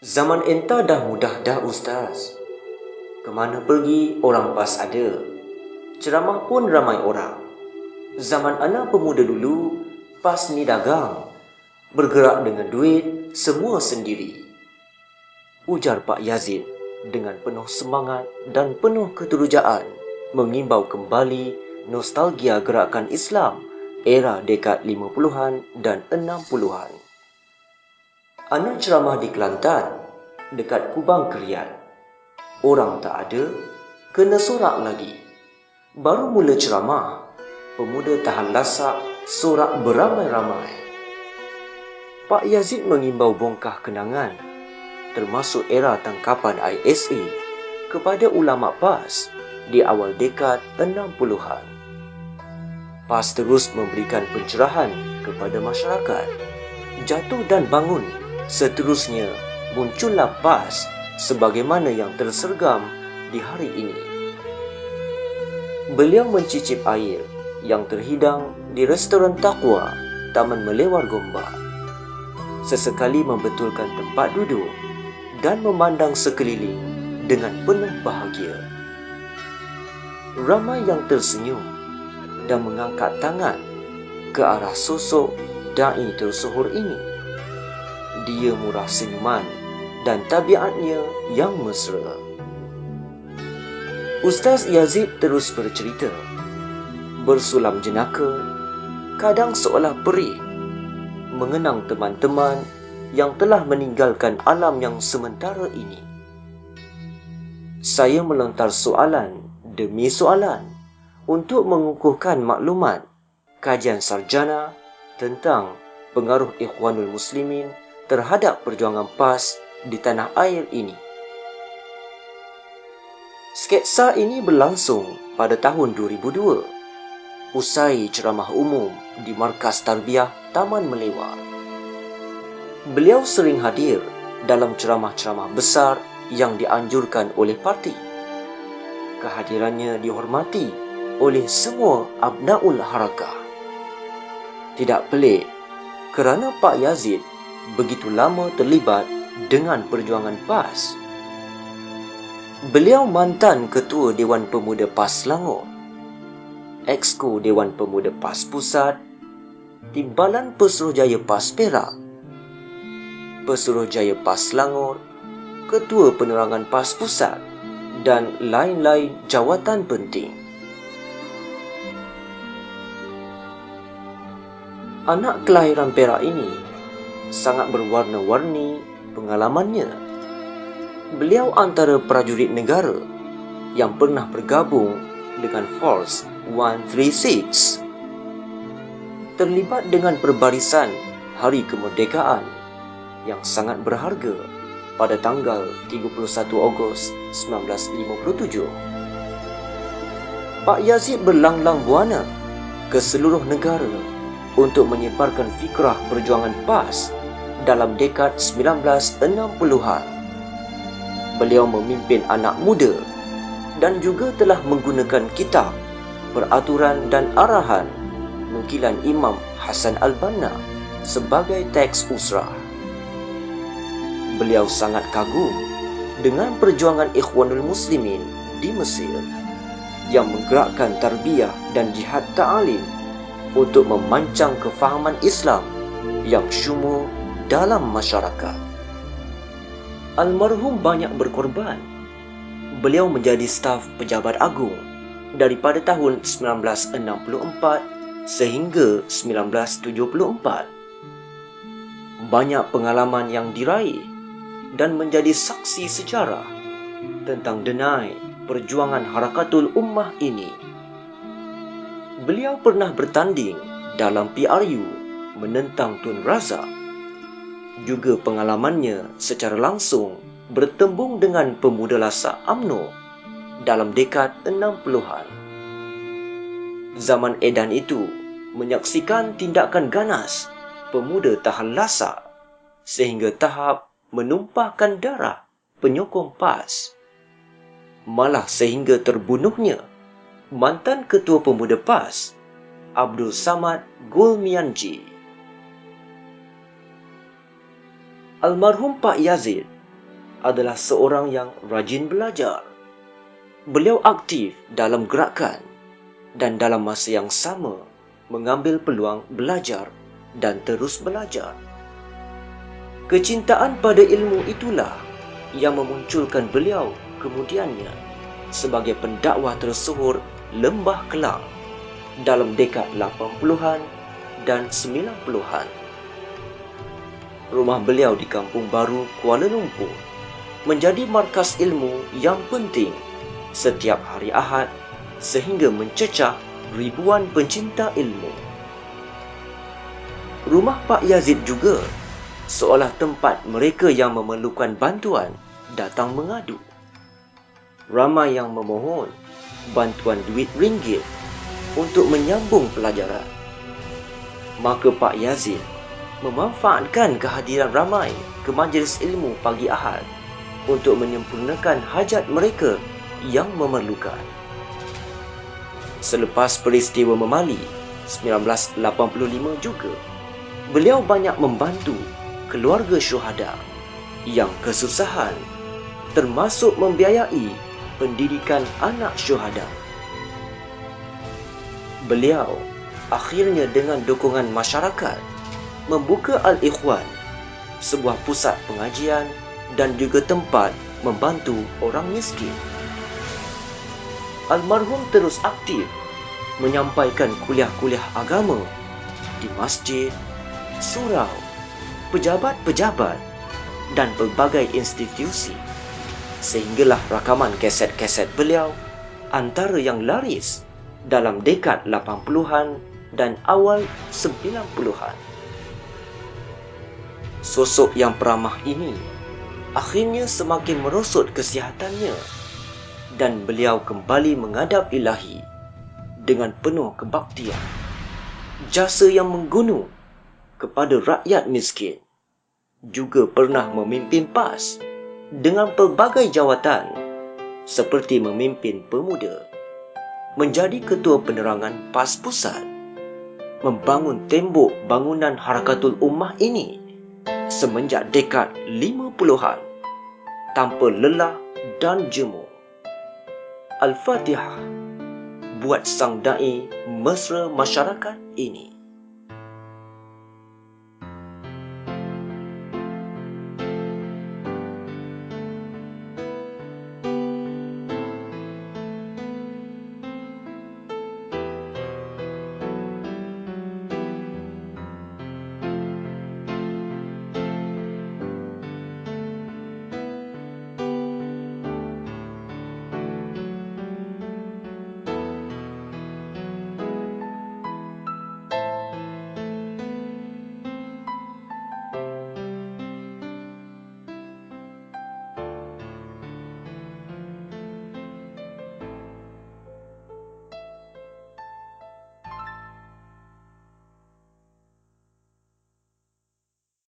Zaman enta dah mudah dah Ustaz. Kemana pergi orang PAS ada. Ceramah pun ramai orang. Zaman ana pemuda dulu, PAS ni dagang. Bergerak dengan duit, semua sendiri. Ujar Pak Yazid dengan penuh semangat dan penuh keterujaan mengimbau kembali nostalgia gerakan Islam era dekad 50-an dan 60-an. Ana ceramah di Kelantan, dekat Kubang Krian. Orang tak ada, kena sorak lagi. Baru mula ceramah, pemuda tahan lasak, sorak beramai-ramai. Pak Yazid mengimbau bongkah kenangan, termasuk era tangkapan ISA kepada ulama PAS di awal dekad 60-an. PAS terus memberikan pencerahan kepada masyarakat. Jatuh dan bangun, seterusnya muncullah PAS sebagaimana yang tersergam di hari ini. Beliau mencicip air yang terhidang di restoran Taqwa, Taman Melewar Gombak. Sesekali membetulkan tempat duduk dan memandang sekeliling dengan penuh bahagia. Ramai yang tersenyum dan mengangkat tangan ke arah sosok da'i tersohor ini. Dia murah senyuman dan tabiatnya yang mesra. Ustaz Yazid terus bercerita, bersulam jenaka, kadang seolah perih, mengenang teman-teman yang telah meninggalkan alam yang sementara ini. Saya melontar soalan demi soalan untuk mengukuhkan maklumat kajian sarjana tentang pengaruh Ikhwanul Muslimin terhadap perjuangan PAS di tanah air ini. Sketsa ini berlangsung pada tahun 2002, usai ceramah umum di Markas Tarbiyah Taman Melewar. Beliau sering hadir dalam ceramah-ceramah besar yang dianjurkan oleh parti. Kehadirannya dihormati oleh semua abnaul harakah. Tidak pelik kerana Pak Yazid begitu lama terlibat dengan perjuangan PAS. Beliau mantan Ketua Dewan Pemuda PAS Selangor, Exco Dewan Pemuda PAS Pusat, Timbalan Pesuruhjaya PAS Perak, Pesuruhjaya PAS Selangor, Ketua Penerangan PAS Pusat dan lain-lain jawatan penting. Anak kelahiran Perak ini sangat berwarna-warni pengalamannya. Beliau antara prajurit negara yang pernah bergabung dengan Force 136, terlibat dengan perbarisan Hari Kemerdekaan yang sangat berharga pada tanggal 31 Ogos 1957. Pak Yazid berlanglang buana ke seluruh negara untuk menyebarkan fikrah perjuangan PAS dalam dekad 1960-an. Beliau memimpin anak muda dan juga telah menggunakan kitab Peraturan dan Arahan nukilan Imam Hasan Al-Banna sebagai teks usrah. Beliau sangat kagum dengan perjuangan Ikhwanul Muslimin di Mesir yang menggerakkan tarbiyah dan jihad ta'alim untuk memancang kefahaman Islam yang syumur dalam masyarakat. Almarhum banyak berkorban. Beliau menjadi staf pejabat agung daripada tahun 1964 sehingga 1974. Banyak pengalaman yang diraih dan menjadi saksi sejarah tentang denai perjuangan Harakatul Ummah ini. Beliau pernah bertanding dalam PRU menentang Tun Razak. Juga pengalamannya secara langsung bertembung dengan pemuda lasak UMNO dalam dekad 60-an. Zaman edan itu menyaksikan tindakan ganas pemuda tahan lasak sehingga tahap menumpahkan darah penyokong PAS. Malah sehingga terbunuhnya mantan Ketua Pemuda PAS, Abdul Samad Gulmianji. Almarhum Pak Yazid adalah seorang yang rajin belajar. Beliau aktif dalam gerakan dan dalam masa yang sama mengambil peluang belajar dan terus belajar. Kecintaan pada ilmu itulah yang memunculkan beliau kemudiannya sebagai pendakwah tersohor Lembah Kelang dalam dekad 80-an dan 90-an. Rumah beliau di Kampung Baru, Kuala Lumpur menjadi markas ilmu yang penting setiap hari Ahad sehingga mencecah ribuan pencinta ilmu. Rumah Pak Yazid juga seolah tempat mereka yang memerlukan bantuan datang mengadu. Ramai yang memohon bantuan duit ringgit untuk menyambung pelajaran. Maka Pak Yazid memanfaatkan kehadiran ramai ke majlis ilmu pagi Ahad untuk menyempurnakan hajat mereka yang memerlukan. Selepas peristiwa Memali 1985 juga, beliau banyak membantu keluarga syuhada yang kesusahan, termasuk membiayai pendidikan anak syuhada. Beliau akhirnya dengan dukungan masyarakat membuka Al-Ikhwan, sebuah pusat pengajian dan juga tempat membantu orang miskin. Almarhum terus aktif menyampaikan kuliah-kuliah agama di masjid, surau, pejabat-pejabat dan pelbagai institusi, sehinggalah rakaman kaset-kaset beliau antara yang laris dalam dekad 80-an dan awal 90-an. Sosok yang peramah ini akhirnya semakin merosot kesihatannya dan beliau kembali menghadap Ilahi dengan penuh kebaktian. Jasa yang menggunung kepada rakyat miskin. Juga pernah memimpin PAS dengan pelbagai jawatan seperti memimpin pemuda, menjadi ketua penerangan PAS Pusat, membangun tembok bangunan Harakatul Ummah ini semenjak dekad 50-an tanpa lelah dan jemu. Al-Fatihah buat sang dai mesra masyarakat ini.